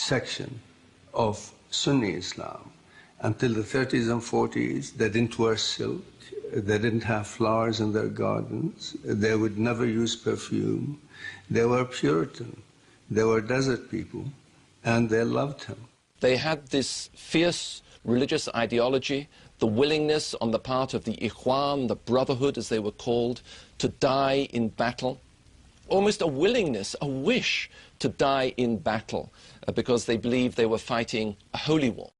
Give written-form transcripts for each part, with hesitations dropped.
section of Sunni Islam. Until the 30s and 40s, they didn't wear silk, they didn't have flowers in their gardens, they would never use perfume. They were Puritan, they were desert people, and they loved him. They had this fierce religious ideology, the willingness on the part of the Ikhwan, the Brotherhood as they were called, to die in battle. Almost a willingness, a wish to die in battle because they believed they were fighting a holy war.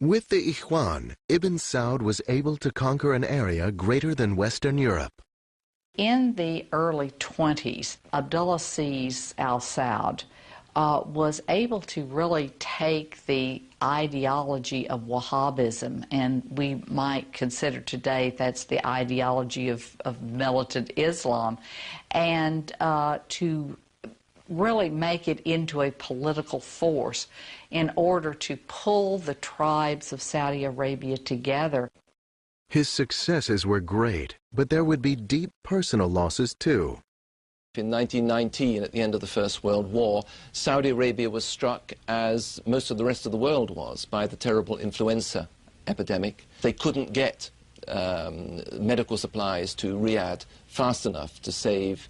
With the Ikhwan, Ibn Saud was able to conquer an area greater than Western Europe. In the early 20s, Abdulaziz al-Saud was able to really take the ideology of Wahhabism, and we might consider today that's the ideology of militant Islam, and to really make it into a political force in order to pull the tribes of Saudi Arabia together. His successes were great, but there would be deep personal losses too. In 1919, at the end of the First World War, Saudi Arabia was struck, as most of the rest of the world was, by the terrible influenza epidemic. They couldn't get medical supplies to Riyadh fast enough to save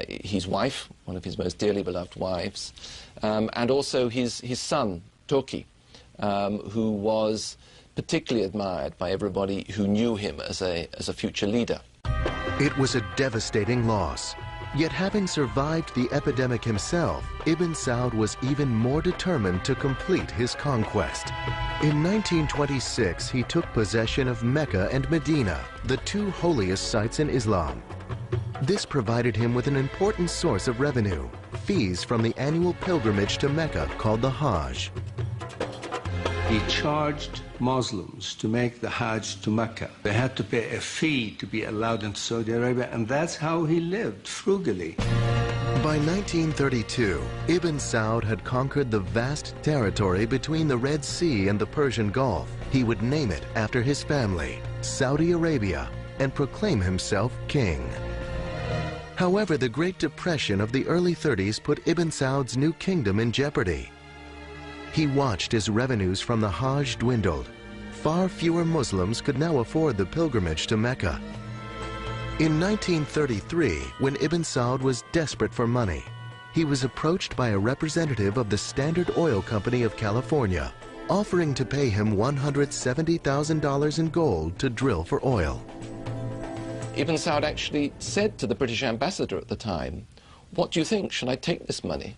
his wife, one of his most dearly beloved wives, and also his son, Toki, who was particularly admired by everybody who knew him as a future leader. It was a devastating loss. Yet having survived the epidemic himself, Ibn Saud was even more determined to complete his conquest. In 1926, he took possession of Mecca and Medina, the two holiest sites in Islam. This provided him with an important source of revenue, fees from the annual pilgrimage to Mecca called the Hajj. He charged Muslims to make the Hajj to Mecca. They had to pay a fee to be allowed into Saudi Arabia, and that's how he lived, frugally. By 1932, Ibn Saud had conquered the vast territory between the Red Sea and the Persian Gulf. He would name it after his family, Saudi Arabia, and proclaim himself king. However, the Great Depression of the early 30s put Ibn Saud's new kingdom in jeopardy. He watched as revenues from the Hajj dwindled. Far fewer Muslims could now afford the pilgrimage to Mecca. In 1933, when Ibn Saud was desperate for money, he was approached by a representative of the Standard Oil Company of California, offering to pay him $170,000 in gold to drill for oil. Ibn Saud actually said to the British ambassador at the time, "What do you think? Should I take this money?"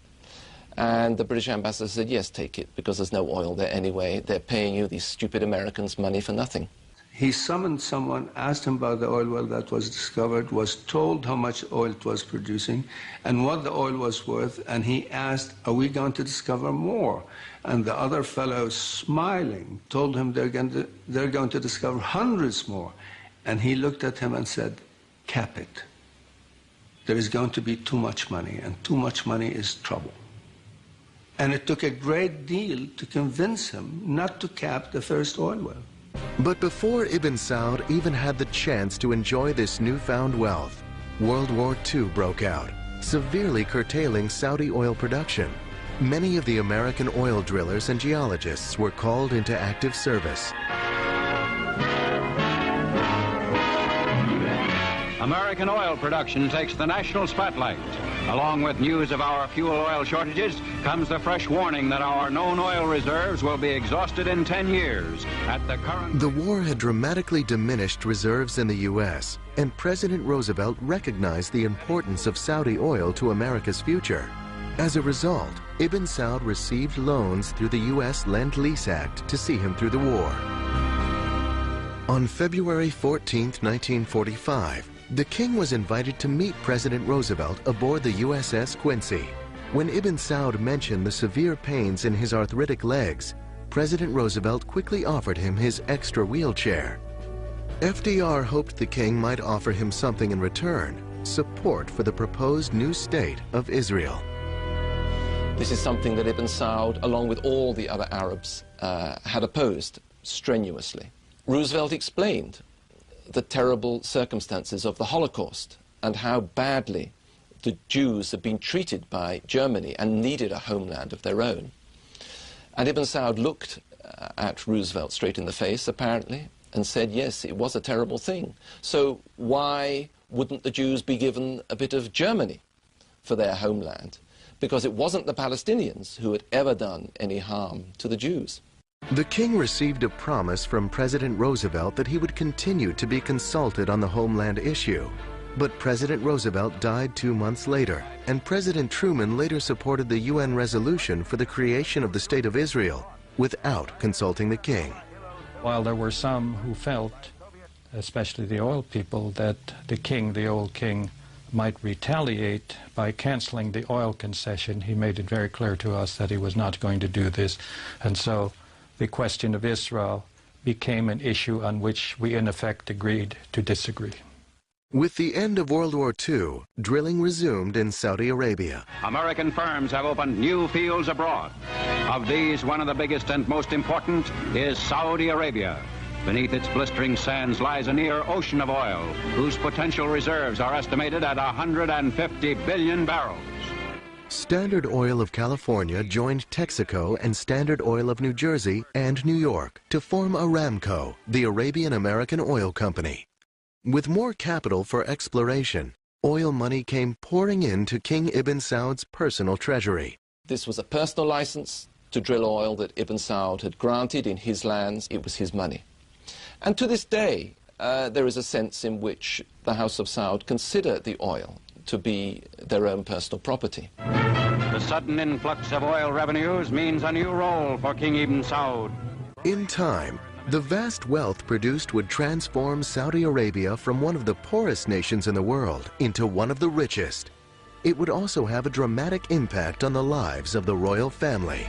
And the British ambassador said, "Yes, take it, because there's no oil there anyway. They're paying you, these stupid Americans, money for nothing." He summoned someone, asked him about the oil well that was discovered, was told how much oil it was producing and what the oil was worth, and he asked, "Are we going to discover more?" And the other fellow, smiling, told him they're going to discover hundreds more. And he looked at him and said, "Cap it. There is going to be too much money, and too much money is trouble." And it took a great deal to convince him not to cap the first oil well. But before Ibn Saud even had the chance to enjoy this newfound wealth, World War II broke out, severely curtailing Saudi oil production. Many of the American oil drillers and geologists were called into active service. American oil production takes the national spotlight. Along with news of our fuel oil shortages comes the fresh warning that our known oil reserves will be exhausted in 10 years. The war had dramatically diminished reserves in the U.S., and President Roosevelt recognized the importance of Saudi oil to America's future. As a result, Ibn Saud received loans through the U.S. Lend-Lease Act to see him through the war. On February 14, 1945, the king was invited to meet President Roosevelt aboard the USS Quincy. When Ibn Saud mentioned the severe pains in his arthritic legs, President Roosevelt quickly offered him his extra wheelchair. FDR hoped the king might offer him something in return, support for the proposed new state of Israel. This is something that Ibn Saud, along with all the other Arabs, had opposed strenuously. Roosevelt explained the terrible circumstances of the Holocaust and how badly the Jews had been treated by Germany and needed a homeland of their own. And Ibn Saud looked at Roosevelt straight in the face, apparently, and said, yes, it was a terrible thing. So why wouldn't the Jews be given a bit of Germany for their homeland? Because it wasn't the Palestinians who had ever done any harm to the Jews. The king received a promise from President Roosevelt that he would continue to be consulted on the homeland issue. But President Roosevelt died 2 months later, and President Truman later supported the UN resolution for the creation of the State of Israel without consulting the king. While there were some who felt, especially the oil people, that the king, the old king, might retaliate by canceling the oil concession, he made it very clear to us that he was not going to do this. And so the question of Israel became an issue on which we in effect agreed to disagree. With the end of World War II, drilling resumed in Saudi Arabia. American firms have opened new fields abroad. Of these, one of the biggest and most important is Saudi Arabia. Beneath its blistering sands lies a near ocean of oil, whose potential reserves are estimated at 150 billion barrels. Standard Oil of California joined Texaco and Standard Oil of New Jersey and New York to form Aramco, the Arabian American Oil Company. With more capital for exploration, oil money came pouring into King Ibn Saud's personal treasury. This was a personal license to drill oil that Ibn Saud had granted in his lands. It was his money. And to this day, there is a sense in which the House of Saud consider the oil to be their own personal property. The sudden influx of oil revenues means a new role for King Ibn Saud. In time, the vast wealth produced would transform Saudi Arabia from one of the poorest nations in the world into one of the richest. It would also have a dramatic impact on the lives of the royal family.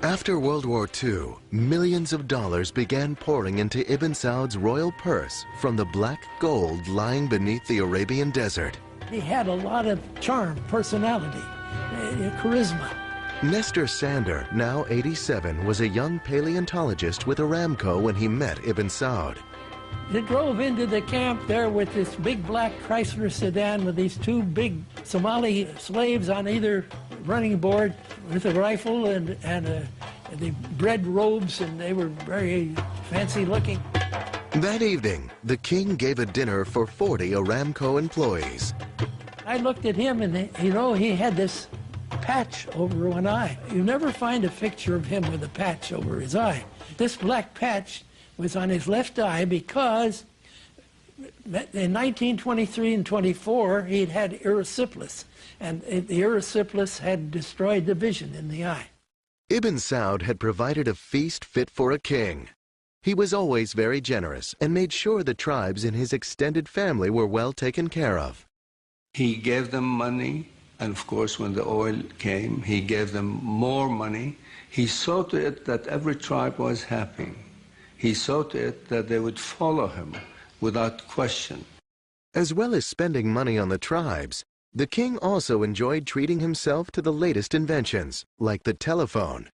After World War II, millions of dollars began pouring into Ibn Saud's royal purse from the black gold lying beneath the Arabian desert. He had a lot of charm, personality, charisma. Nestor Sander, now 87, was a young paleontologist with Aramco when he met Ibn Saud. He drove into the camp there with this big black Chrysler sedan with these two big Somali slaves on either running board with a rifle and the red robes, and they were very fancy looking. That evening, the king gave a dinner for 40 Aramco employees. I looked at him and, he had this patch over one eye. You never find a picture of him with a patch over his eye. This black patch was on his left eye because in 1923 and 24 he'd had erysipelas, and the erysipelas had destroyed the vision in the eye. Ibn Saud had provided a feast fit for a king. He was always very generous and made sure the tribes in his extended family were well taken care of. He gave them money, and of course when the oil came, he gave them more money. He saw to it that every tribe was happy. He saw to it that they would follow him without question. As well as spending money on the tribes, the king also enjoyed treating himself to the latest inventions, like the telephone.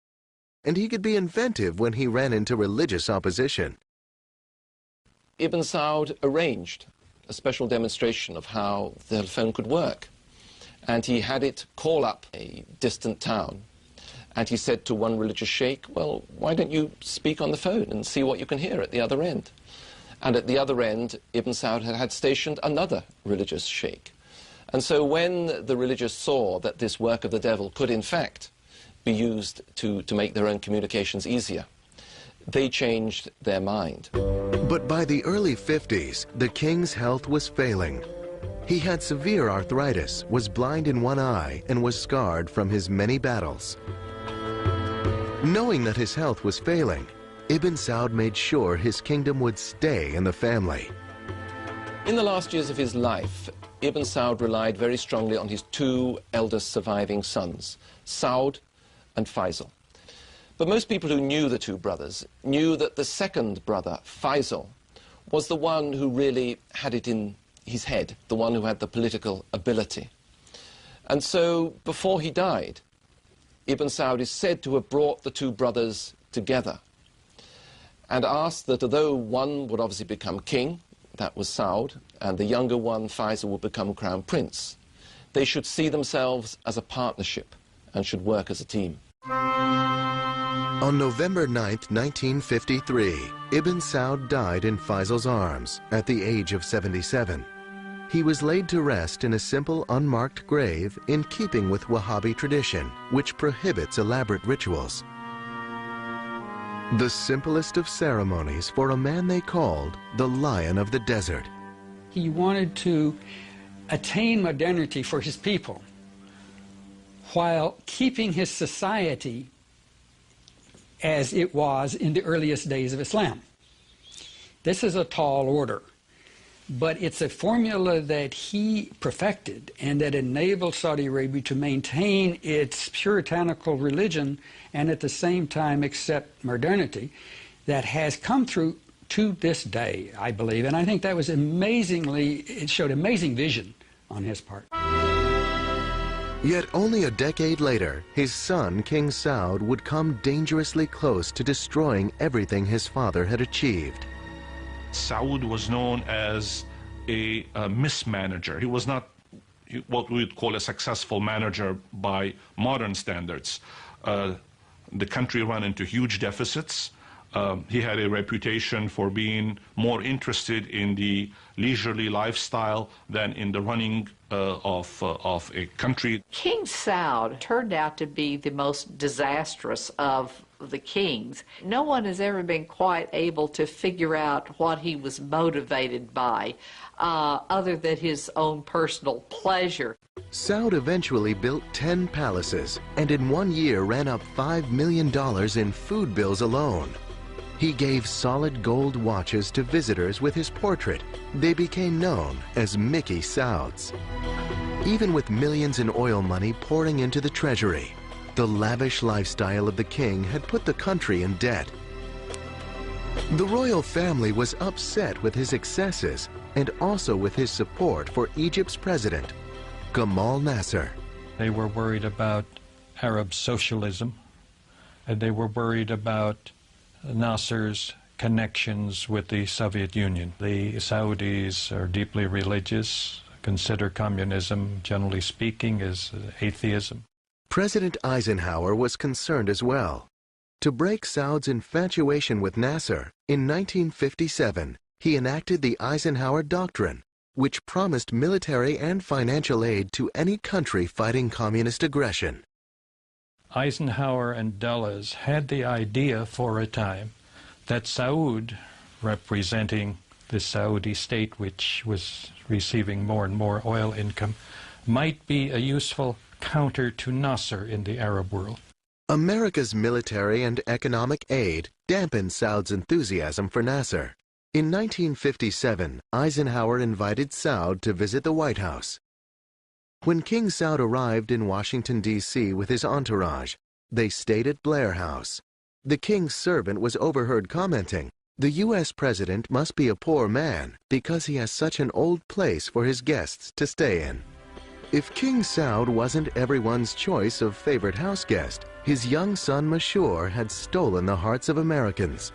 And he could be inventive when he ran into religious opposition. Ibn Saud arranged a special demonstration of how the telephone could work. And he had it call up a distant town. And he said to one religious sheikh, well, why don't you speak on the phone and see what you can hear at the other end? And at the other end, Ibn Saud had stationed another religious sheikh. And so when the religious saw that this work of the devil could in fact be used to make their own communications easier, they changed their mind. But by the early 50s, the king's health was failing. He had severe arthritis, was blind in one eye, and was scarred from his many battles. Knowing that his health was failing, Ibn Saud made sure his kingdom would stay in the family. In the last years of his life, Ibn Saud relied very strongly on his two eldest surviving sons, Saud and Faisal. But most people who knew the two brothers knew that the second brother, Faisal, was the one who really had it in his head, the one who had the political ability. And so, before he died, Ibn Saud is said to have brought the two brothers together and asked that although one would obviously become king, that was Saud, and the younger one, Faisal, would become crown prince. They should see themselves as a partnership and should work as a team. On November 9, 1953, Ibn Saud died in Faisal's arms at the age of 77. He was laid to rest in a simple, unmarked grave in keeping with Wahhabi tradition, which prohibits elaborate rituals. The simplest of ceremonies for a man they called the Lion of the Desert. He wanted to attain modernity for his people while keeping his society as it was in the earliest days of Islam. This is a tall order, but it's a formula that he perfected and that enabled Saudi Arabia to maintain its puritanical religion and at the same time accept modernity that has come through to this day, I believe. And I think that was it showed amazing vision on his part. Yet only a decade later, his son, King Saud, would come dangerously close to destroying everything his father had achieved. Saud was known as a mismanager. He was not what we would call a successful manager by modern standards. The country ran into huge deficits. He had a reputation for being more interested in the leisurely lifestyle than in the running of a country. King Saud turned out to be the most disastrous of the kings. No one has ever been quite able to figure out what he was motivated by, other than his own personal pleasure. Saud eventually built 10 palaces and in 1 year ran up $5 million in food bills alone. He gave solid gold watches to visitors with his portrait. They became known as Mickey Sauds. Even with millions in oil money pouring into the treasury, the lavish lifestyle of the king had put the country in debt. The royal family was upset with his excesses and also with his support for Egypt's president, Gamal Nasser. They were worried about Arab socialism, and they were worried about Nasser's connections with the Soviet Union. The Saudis are deeply religious, consider communism, generally speaking, as atheism. President Eisenhower was concerned as well. To break Saud's infatuation with Nasser, in 1957, he enacted the Eisenhower Doctrine, which promised military and financial aid to any country fighting communist aggression. Eisenhower and Dulles had the idea for a time that Saud, representing the Saudi state, which was receiving more and more oil income, might be a useful counter to Nasser in the Arab world. America's military and economic aid dampened Saud's enthusiasm for Nasser. In 1957, Eisenhower invited Saud to visit the White House. When King Saud arrived in Washington, D.C. with his entourage, they stayed at Blair House. The king's servant was overheard commenting, "The U.S. president must be a poor man because he has such an old place for his guests to stay in." If King Saud wasn't everyone's choice of favorite house guest, his young son Mashur had stolen the hearts of Americans.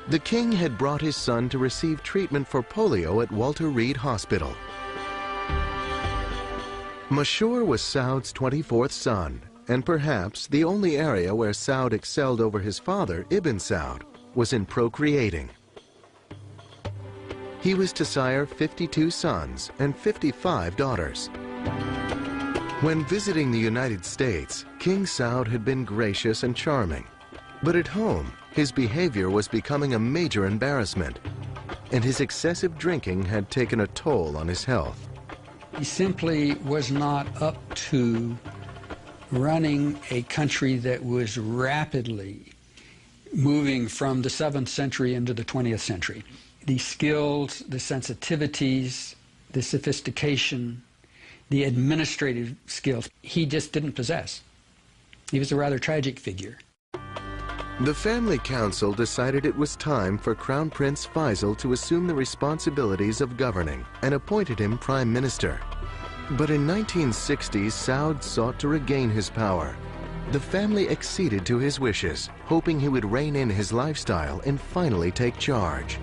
The king had brought his son to receive treatment for polio at Walter Reed Hospital. Mashur was Saud's 24th son, and perhaps the only area where Saud excelled over his father, Ibn Saud, was in procreating. He was to sire 52 sons and 55 daughters. When visiting the United States, King Saud had been gracious and charming. But at home, his behavior was becoming a major embarrassment, and his excessive drinking had taken a toll on his health. He simply was not up to running a country that was rapidly moving from the 7th century into the 20th century. The skills, the sensitivities, the sophistication, the administrative skills, he just didn't possess. He was a rather tragic figure. The family council decided it was time for Crown Prince Faisal to assume the responsibilities of governing and appointed him prime minister. But in 1960, Saud sought to regain his power. The family acceded to his wishes, hoping he would rein in his lifestyle and finally take charge.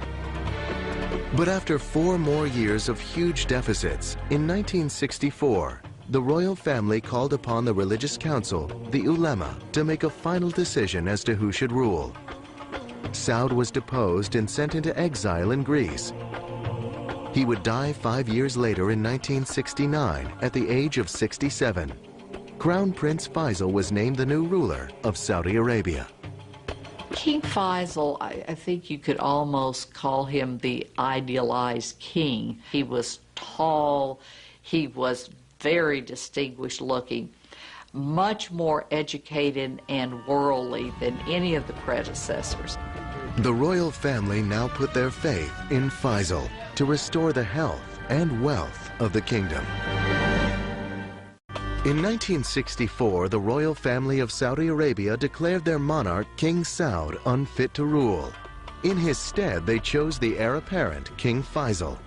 But after 4 more years of huge deficits, in 1964, the royal family called upon the religious council, the ulema, to make a final decision as to who should rule. Saud was deposed and sent into exile in Greece. He would die 5 years later in 1969 at the age of 67. Crown Prince Faisal was named the new ruler of Saudi Arabia. King Faisal, I think you could almost call him the idealized king. He was tall, he was very distinguished looking, much more educated and worldly than any of the predecessors. The royal family now put their faith in Faisal to restore the health and wealth of the kingdom. In 1964, the royal family of Saudi Arabia declared their monarch, King Saud, unfit to rule. In his stead, they chose the heir apparent, King Faisal.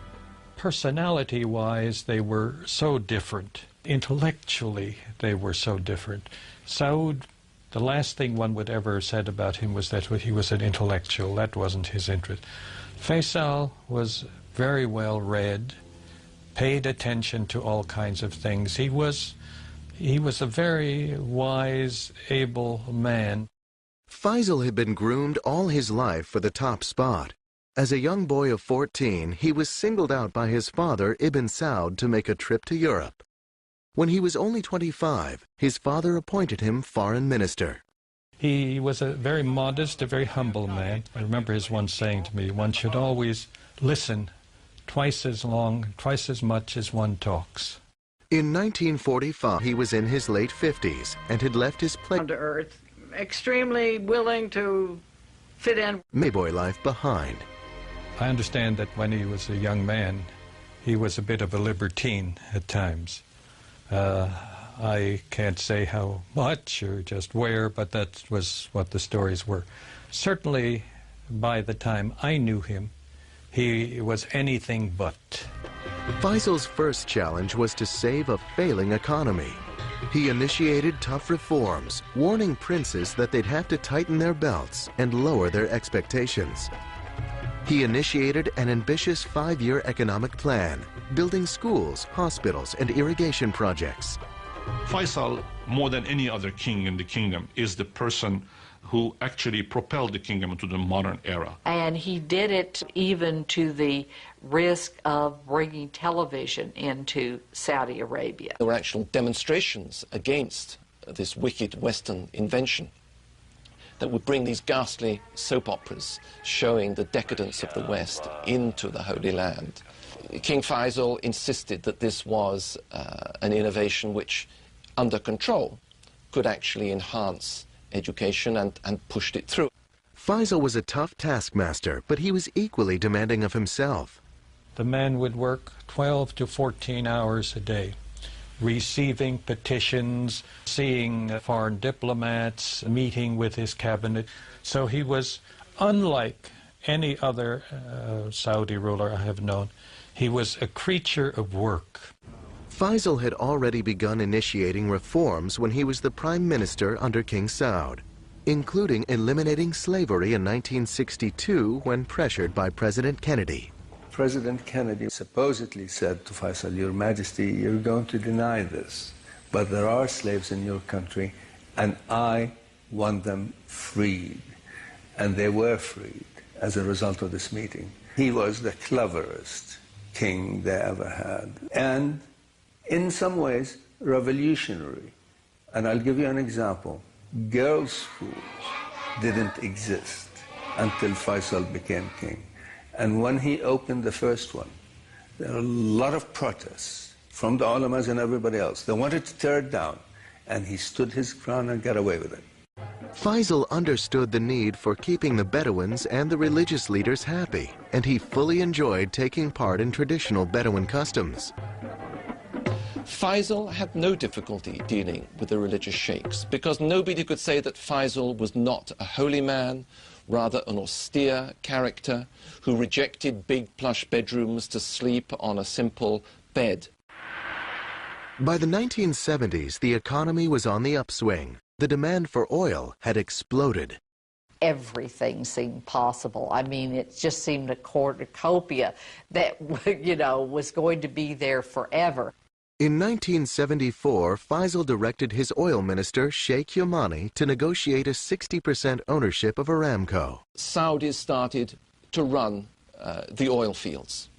Personality-wise, they were so different. Intellectually, they were so different. Saud, the last thing one would ever have said about him was that he was an intellectual. That wasn't his interest. Faisal was very well read, paid attention to all kinds of things. He was a very wise, able man. Faisal had been groomed all his life for the top spot. As a young boy of 14, he was singled out by his father, Ibn Saud, to make a trip to Europe. When he was only 25, his father appointed him foreign minister. He was a very modest, a very humble man. I remember his once saying to me, one should always listen twice as long, twice as much as one talks. In 1945, he was in his late 50s and had left his down to earth, extremely willing to fit in. Mayboy life behind. I understand that when he was a young man, he was a bit of a libertine at times. I can't say how much or just where, but that was what the stories were. Certainly, by the time I knew him, he was anything but. Faisal's first challenge was to save a failing economy. He initiated tough reforms, warning princes that they'd have to tighten their belts and lower their expectations. He initiated an ambitious 5-year economic plan, building schools, hospitals, and irrigation projects. Faisal, more than any other king in the kingdom, is the person who actually propelled the kingdom into the modern era. And he did it even to the risk of bringing television into Saudi Arabia. There were actual demonstrations against this wicked Western invention that would bring these ghastly soap operas showing the decadence of the West into the Holy Land. King Faisal insisted that this was an innovation which, under control, could actually enhance education and pushed it through. Faisal was a tough taskmaster, but he was equally demanding of himself. The man would work 12 to 14 hours a day, receiving petitions, seeing foreign diplomats, meeting with his cabinet. So he was unlike any other Saudi ruler I have known. He was a creature of work. Faisal had already begun initiating reforms when he was the prime minister under King Saud, including eliminating slavery in 1962 when pressured by President Kennedy. President Kennedy supposedly said to Faisal, Your Majesty, you're going to deny this, but there are slaves in your country, and I want them freed. And they were freed as a result of this meeting. He was the cleverest king they ever had, and in some ways revolutionary. And I'll give you an example. Girls' schools didn't exist until Faisal became king. And when he opened the first one, there were a lot of protests from the ulamas and everybody else. They wanted to tear it down, and he stood his ground and got away with it. Faisal understood the need for keeping the Bedouins and the religious leaders happy, and he fully enjoyed taking part in traditional Bedouin customs. Faisal had no difficulty dealing with the religious sheikhs because nobody could say that Faisal was not a holy man, rather an austere character who rejected big plush bedrooms to sleep on a simple bed. By the 1970s, the economy was on the upswing. The demand for oil had exploded. everything seemed possible. I mean, it just seemed a cornucopia that, you know, was going to be there forever. In 1974, Faisal directed his oil minister, Sheikh Yamani, to negotiate a 60% ownership of Aramco. Saudis started to run the oil fields.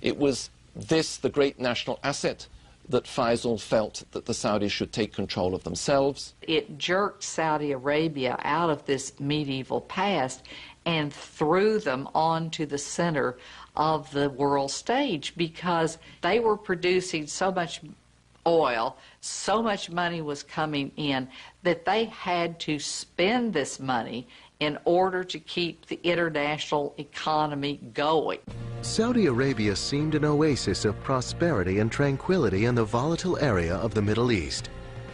It was this, the great national asset, that Faisal felt that the Saudis should take control of themselves. It jerked Saudi Arabia out of this medieval past and threw them onto the center of the world stage, because they were producing so much oil, so much money was coming in, that they had to spend this money in order to keep the international economy going. Saudi Arabia seemed an oasis of prosperity and tranquility in the volatile area of the Middle East.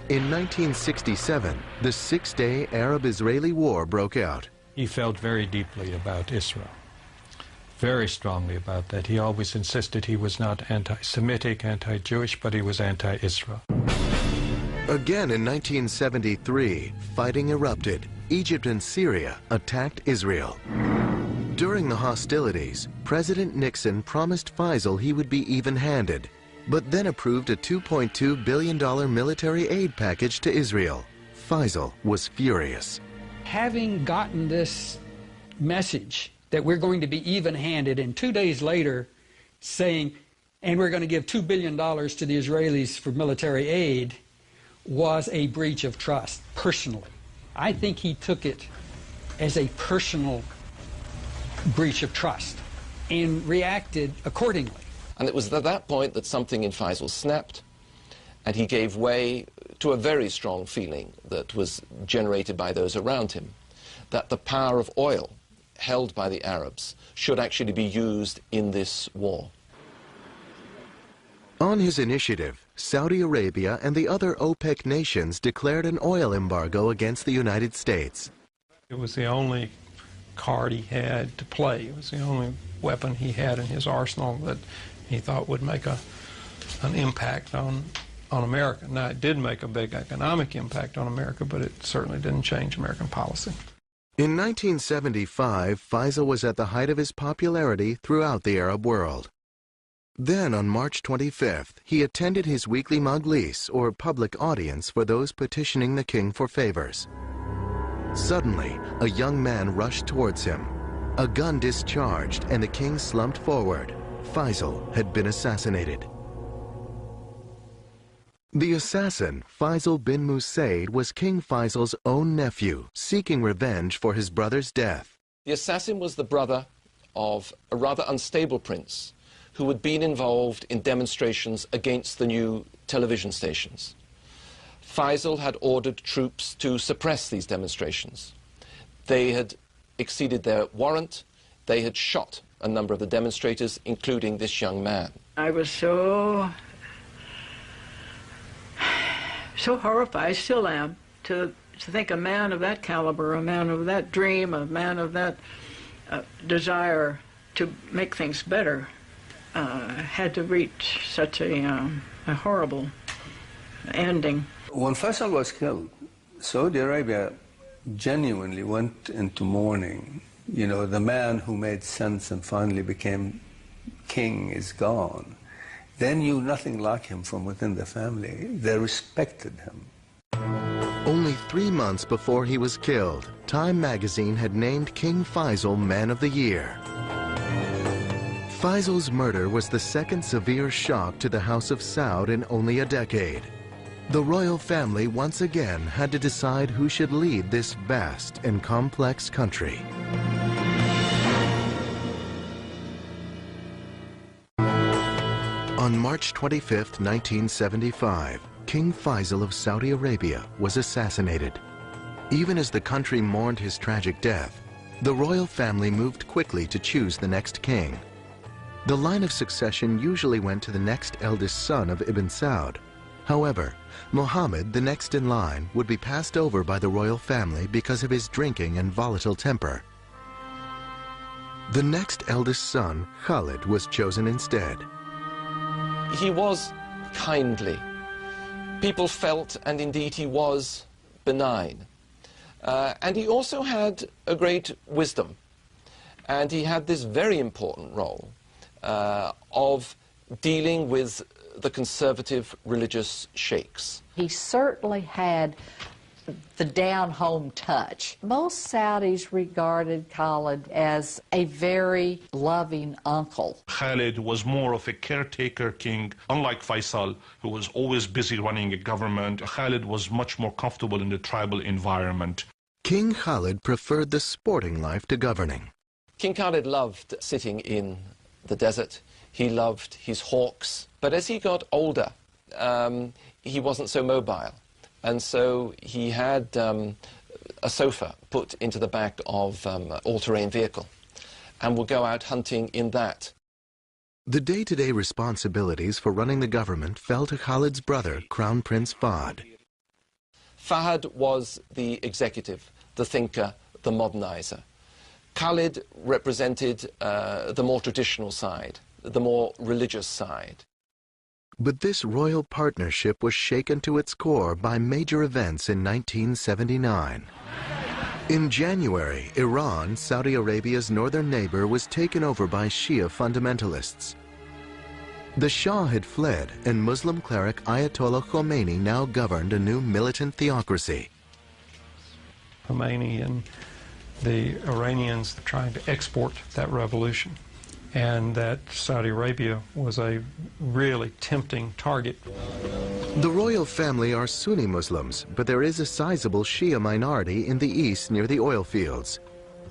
In 1967, the six-day Arab-Israeli War broke out. He felt very deeply about Israel, very strongly about that. He always insisted he was not anti-Semitic, anti-Jewish, but he was anti-Israel. Again in 1973, fighting erupted. Egypt and Syria attacked Israel. During the hostilities, President Nixon promised Faisal he would be even-handed, but then approved a $2.2 billion military aid package to Israel. Faisal was furious. Having gotten this message that we're going to be even-handed, and 2 days later saying, and we're going to give $2 billion to the Israelis for military aid, was a breach of trust, personally. I think he took it as a personal breach of trust and reacted accordingly. And it was at that point that something in Faisal snapped, and he gave way to a very strong feeling that was generated by those around him, that the power of oil held by the Arabs should actually be used in this war. On his initiative, Saudi Arabia and the other OPEC nations declared an oil embargo against the United States. It was the only card he had to play. It was the only weapon he had in his arsenal that he thought would make an impact on America. Now, it did make a big economic impact on America, but it certainly didn't change American policy. In 1975, Faisal was at the height of his popularity throughout the Arab world. Then, on March 25th, he attended his weekly majlis, or public audience, for those petitioning the king for favors. Suddenly, a young man rushed towards him. A gun discharged, and the king slumped forward. Faisal had been assassinated. The assassin, Faisal bin Musaid, was King Faisal's own nephew, seeking revenge for his brother's death. The assassin was the brother of a rather unstable prince who had been involved in demonstrations against the new television stations. Faisal had ordered troops to suppress these demonstrations. They had exceeded their warrant. They had shot a number of the demonstrators, including this young man. I was so horrified, still am, to think a man of that caliber, a man of that dream, a man of that desire to make things better, had to reach such a horrible ending. When Faisal was killed, Saudi Arabia genuinely went into mourning. You know, the man who made sense and finally became king is gone. They knew nothing like him from within the family. They respected him. Only 3 months before he was killed, Time magazine had named King Faisal Man of the Year. Faisal's murder was the second severe shock to the House of Saud in only a decade. The royal family once again had to decide who should lead this vast and complex country. On March 25, 1975, King Faisal of Saudi Arabia was assassinated. Even as the country mourned his tragic death, the royal family moved quickly to choose the next king. The line of succession usually went to the next eldest son of Ibn Saud. However, Muhammad, the next in line, would be passed over by the royal family because of his drinking and volatile temper. The next eldest son, Khalid, was chosen instead. He was kindly. People felt, and indeed he was, benign. And he also had a great wisdom. And he had this very important role of dealing with the conservative religious sheikhs. He certainly had the down-home touch. Most Saudis regarded Khalid as a very loving uncle. Khalid was more of a caretaker king, unlike Faisal, who was always busy running a government. Khalid was much more comfortable in the tribal environment. King Khalid preferred the sporting life to governing. King Khalid loved sitting in the desert. He loved his hawks. But as he got older, he wasn't so mobile. And so he had a sofa put into the back of an all-terrain vehicle and would go out hunting in that. The day-to-day responsibilities for running the government fell to Khalid's brother, Crown Prince Fahd. Fahd was the executive, the thinker, the modernizer. Khalid represented the more traditional side, the more religious side. But this royal partnership was shaken to its core by major events in 1979. In January, Iran, Saudi Arabia's northern neighbor, was taken over by Shia fundamentalists. The Shah had fled, and Muslim cleric Ayatollah Khomeini now governed a new militant theocracy. Khomeini and the Iranians trying to export that revolution, and that Saudi Arabia was a really tempting target. The royal family are Sunni Muslims, but there is a sizable Shia minority in the east near the oil fields.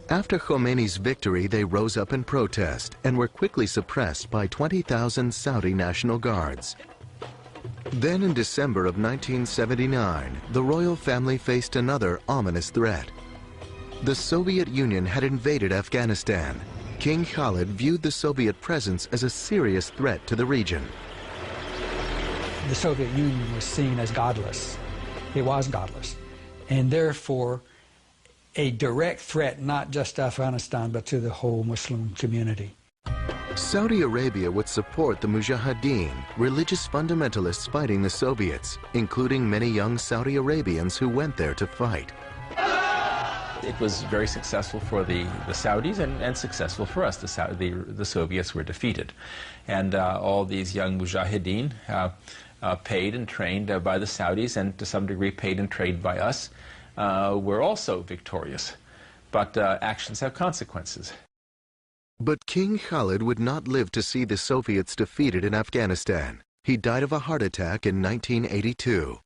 After Khomeini's victory, they rose up in protest and were quickly suppressed by 20,000 Saudi National Guards. Then in December of 1979, the royal family faced another ominous threat. The Soviet Union had invaded Afghanistan. King Khalid viewed the Soviet presence as a serious threat to the region. The Soviet Union was seen as godless. It was godless. And therefore, a direct threat not just to Afghanistan, but to the whole Muslim community. Saudi Arabia would support the Mujahideen, religious fundamentalists fighting the Soviets, including many young Saudi Arabians who went there to fight. It was very successful for the Saudis and successful for us. The Soviets were defeated. And all these young Mujahideen, paid and trained by the Saudis and to some degree paid and trained by us, were also victorious. But actions have consequences. But King Khalid would not live to see the Soviets defeated in Afghanistan. He died of a heart attack in 1982.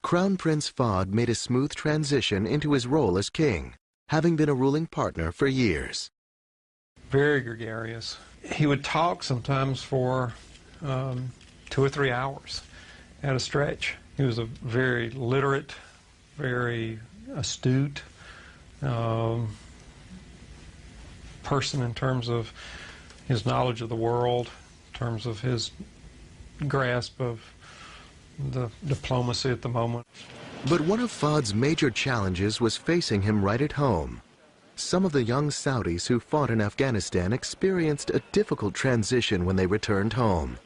Crown Prince Fahd made a smooth transition into his role as king, having been a ruling partner for years. Very gregarious. He would talk sometimes for 2 or 3 hours at a stretch. He was a very literate, very astute person in terms of his knowledge of the world, in terms of his grasp of the diplomacy at the moment. But one of Fahd's major challenges was facing him right at home. Some of the young Saudis who fought in Afghanistan experienced a difficult transition when they returned home.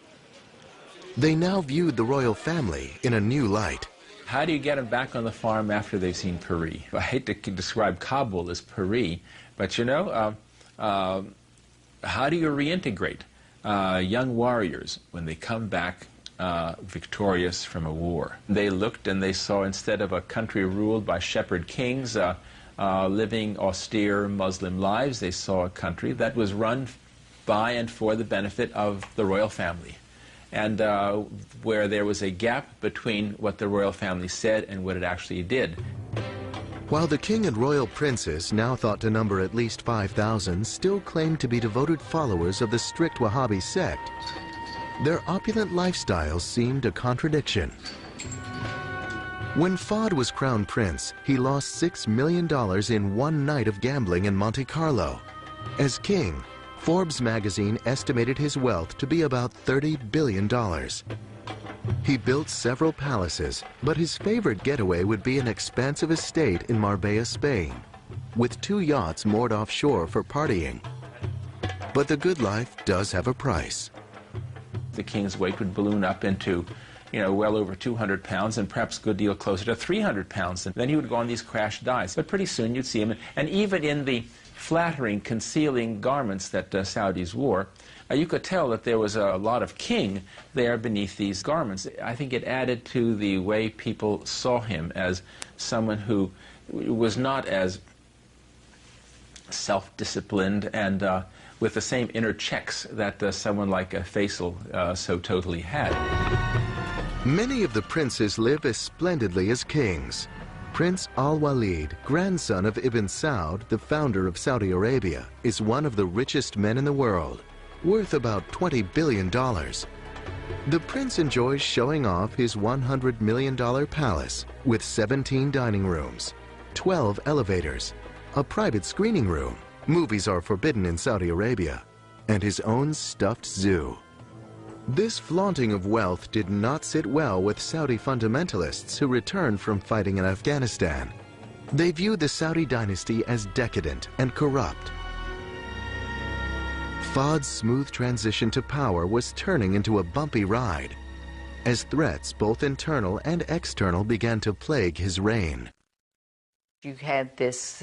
They now viewed the royal family in a new light. How do you get them back on the farm after they've seen Pari? I hate to describe Kabul as Pari, but you know, how do you reintegrate young warriors when they come back victorious from a war? They looked and they saw, instead of a country ruled by shepherd kings living austere Muslim lives, they saw a country that was run by and for the benefit of the royal family, and where there was a gap between what the royal family said and what it actually did. While the king and royal princes, now thought to number at least 5,000, still claimed to be devoted followers of the strict Wahhabi sect, their opulent lifestyles seemed a contradiction. When Fahd was crowned prince, he lost $6 million in one night of gambling in Monte Carlo. As king, Forbes magazine estimated his wealth to be about $30 billion. He built several palaces, but his favorite getaway would be an expansive estate in Marbella, Spain, with 2 yachts moored offshore for partying. But the good life does have a price. The king's weight would balloon up into, well over 200 pounds and perhaps a good deal closer to 300 pounds. And then he would go on these crash diets. But pretty soon you'd see him, and even in the flattering, concealing garments that Saudis wore, you could tell that there was a lot of king there beneath these garments. I think it added to the way people saw him as someone who was not as self-disciplined and with the same inner checks that someone like Faisal so totally had. Many of the princes live as splendidly as kings. Prince Al-Walid, grandson of Ibn Saud, the founder of Saudi Arabia, is one of the richest men in the world, worth about $20 billion. The prince enjoys showing off his $100 million palace with 17 dining rooms, 12 elevators, a private screening room, movies are forbidden in Saudi Arabia, and his own stuffed zoo. This flaunting of wealth did not sit well with Saudi fundamentalists who returned from fighting in Afghanistan. They viewed the Saudi dynasty as decadent and corrupt. Fahd's smooth transition to power was turning into a bumpy ride, as threats, both internal and external, began to plague his reign. You had this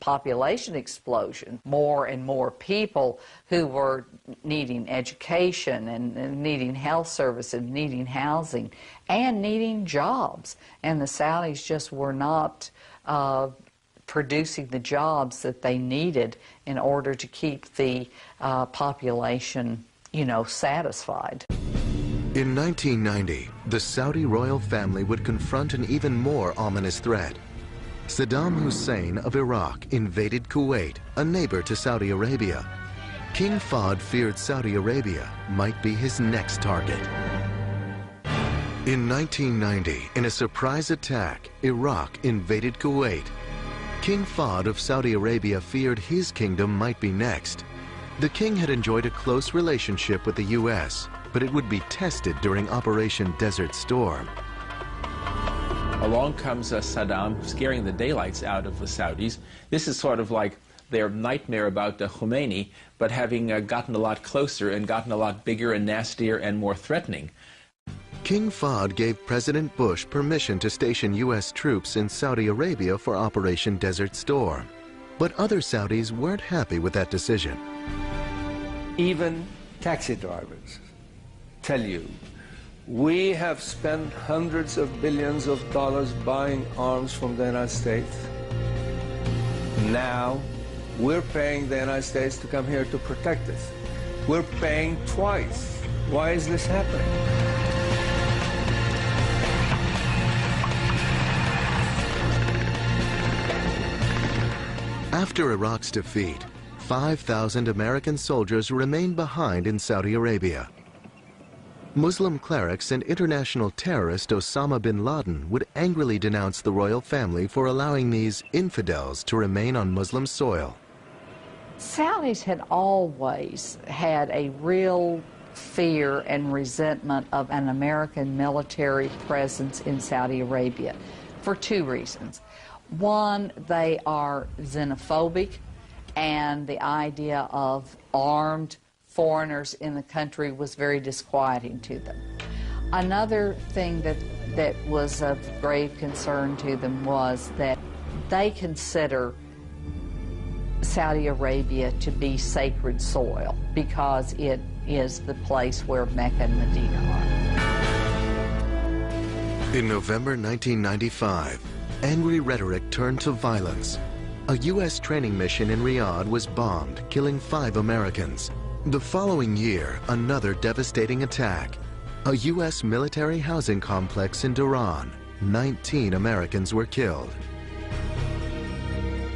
population explosion, more and more people who were needing education and needing health service and needing housing and needing jobs. And the Saudis just were not producing the jobs that they needed in order to keep the population, satisfied. In 1990, the Saudi royal family would confront an even more ominous threat. Saddam Hussein of Iraq invaded Kuwait, a neighbor to Saudi Arabia. King Fahd feared Saudi Arabia might be his next target. In 1990, in a surprise attack, Iraq invaded Kuwait. King Fahd of Saudi Arabia feared his kingdom might be next. The king had enjoyed a close relationship with the U.S., but it would be tested during Operation Desert Storm. Along comes Saddam, scaring the daylights out of the Saudis. This is sort of like their nightmare about Khomeini, but having gotten a lot closer and gotten a lot bigger and nastier and more threatening. King Fahd gave President Bush permission to station U.S. troops in Saudi Arabia for Operation Desert Storm. But other Saudis weren't happy with that decision. Even taxi drivers tell you, we have spent hundreds of billions of dollars buying arms from the United States. Now, we're paying the United States to come here to protect us. We're paying twice. Why is this happening? After Iraq's defeat, 5,000 American soldiers remained behind in Saudi Arabia. Muslim clerics and international terrorist Osama bin Laden would angrily denounce the royal family for allowing these infidels to remain on Muslim soil. Saudis had always had a real fear and resentment of an American military presence in Saudi Arabia for two reasons. One, they are xenophobic, and the idea of armed foreigners in the country was very disquieting to them. Another thing that was of grave concern to them was that they consider Saudi Arabia to be sacred soil because it is the place where Mecca and Medina are. In November 1995, angry rhetoric turned to violence. A U.S. training mission in Riyadh was bombed, killing 5 Americans. The following year, another devastating attack. A U.S. military housing complex in Dhahran. 19 Americans were killed.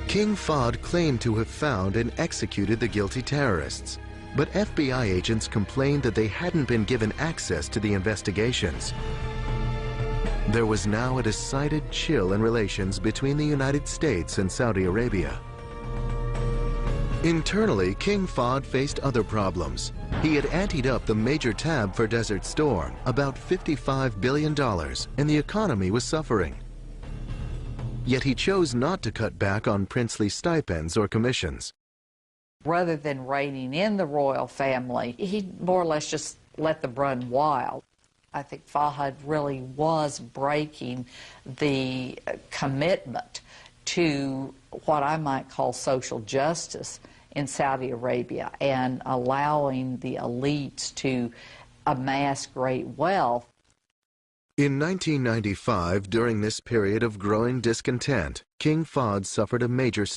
King Fahd claimed to have found and executed the guilty terrorists, but FBI agents complained that they hadn't been given access to the investigations. There was now a decided chill in relations between the United States and Saudi Arabia. Internally, King Fahd faced other problems. He had anteed up the major tab for Desert Storm, about $55 billion, and the economy was suffering. Yet he chose not to cut back on princely stipends or commissions. Rather than reining in the royal family, he more or less just let them run wild. I think Fahd really was breaking the commitment to what I might call social justice in Saudi Arabia and allowing the elites to amass great wealth. In 1995, during this period of growing discontent, King Fahd suffered a major